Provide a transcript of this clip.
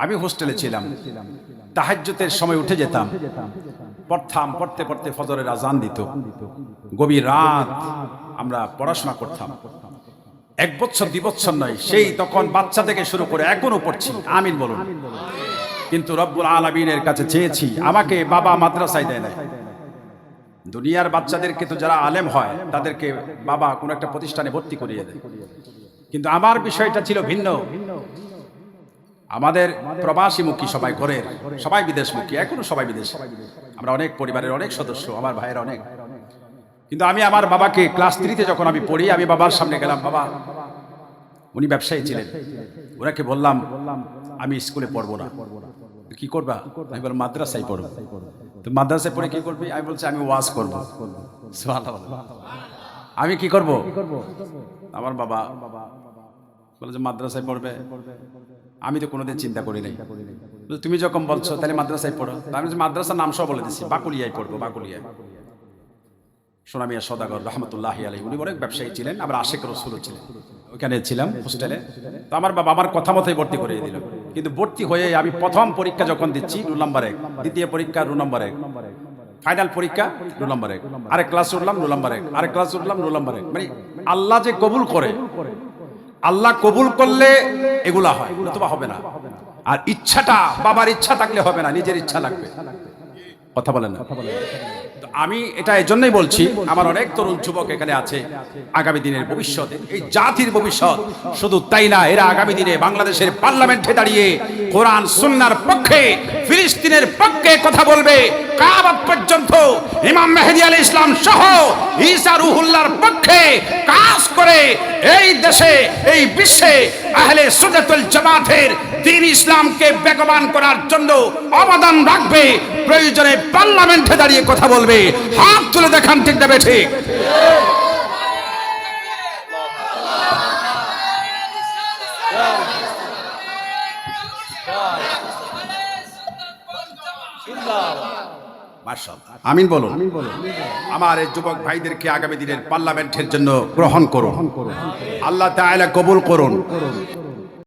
আমি হোস্টেলে ছিলাম, তাহাজ্জুদের সময় উঠে যেতাম, পড়তাম, পড়তে পড়তে ফজরের আজান দিত, গভীর রাত আমরা পড়াশোনা করতাম। 1 বছর 2 বছর নয়, সেই তখন বাচ্চা থেকে শুরু করে এখনো পড়ছি। আমিন বলুন। কিন্তু রব্বুল আলামিনের কাছে চেয়েছি, আমাকে বাবা মাদ্রাসায় দেয় না। দুনিয়ার বাচ্চাদেরকে তো যারা আলেম হয় তাদেরকে বাবা কোনো একটা প্রতিষ্ঠানে ভর্তি করিয়ে দেয়, কিন্তু আমার বিষয়টা ছিল ভিন্ন। আমাদের প্রবাসীমুখী সবাই, ঘরের সবাই বিদেশমুখী, এখনো সবাই বিদেশ। আমরা অনেক পরিবারের অনেক সদস্য, আমার ভাইয়ের অনেক। কিন্তু আমি আমার বাবাকে ক্লাস 3-তে যখন আমি পড়ি, আমি বাবার সামনে গেলাম। বাবা, উনি ব্যবসায়ী ছিলেন, ওনাকে বললাম আমি স্কুলে পড়বো না। কি করবা? আমি বললাম মাদ্রাসায় পড়বো। তো মাদ্রাসায় পড়ে কি করবি? আমি বলছি আমি ওয়াজ করবো। আমি কি করব? আমার বাবা বলে যে মাদ্রাসায় পড়বে। আমি তো কোনোদিন চিন্তা করি নাই। তুমি যখন বলছো তাহলে মাদ্রাসায় পড়ো। আমি মাদ্রাসার নাম সব বলে দিচ্ছি, বাকুলিয়ায় পড়বো, বাকুলিয়ায়। সোনামিয়া সদাগর রহমতুল্লাহি আলাইহি, উনি অনেক ব্যবসায়ী ছিলেন, আমরা আশিক রসুল ছিলেন, ওখানে ছিলাম হোস্টেলে। তো আমার বাবা আমার কথা মতোই ভর্তি করে দিল। কিন্তু ভর্তি হয়ে আমি প্রথম পরীক্ষা যখন দিচ্ছি রোল নাম্বার 1, দ্বিতীয় পরীক্ষা রোল নাম্বার 1, ফাইনাল পরীক্ষা রোল নাম্বার 1, আরেক ক্লাস উঠলাম রোল নাম্বার 1, আরেক ক্লাস উঠলাম রোল নাম্বার 1। মানে আল্লাহ যে কবুল করে, আল্লাহ কবুল করলে এগুলা হয়, নতুবা হবে না। আর ইচ্ছাটা বাবার ইচ্ছা থাকলে হবে না, নিজের ইচ্ছা লাগবে। কথা বলেন না? আমি এটা এজন্যই বলছি, আমার অনেক তরুণ যুবক এখানে আছে, আগামী দিনের ভবিষ্যৎ, এই জাতির ভবিষ্যৎ। শুধু তাই না, এরা আগামী দিনে বাংলাদেশের পার্লামেন্টে দাঁড়িয়ে কোরআন সুন্নাহর পক্ষে, ফিলিস্তিনের পক্ষে কথা বলবে। কিয়ামত পর্যন্ত ইমাম মেহেদী আলাইহিস সালাম সহ ঈসা রূহুল্লাহর পক্ষে কাজ করে এই দেশে, এই বিশ্বে আহলে সুন্নাত ওয়াল জামাতের দ্বীন ইসলামকে বেগবান করার জন্য অবদান রাখবে। প্রয়োজনে পার্লামেন্টে দাঁড়িয়ে কথা বলবে। হাত তুলে দেখান, ঠিক না ঠিক? আমিন বলুন। আমার এই যুবক ভাইদেরকে আগামী দিনের পার্লামেন্টের জন্য গ্রহণ করুন, আল্লাহ তাআলা কবুল করুন।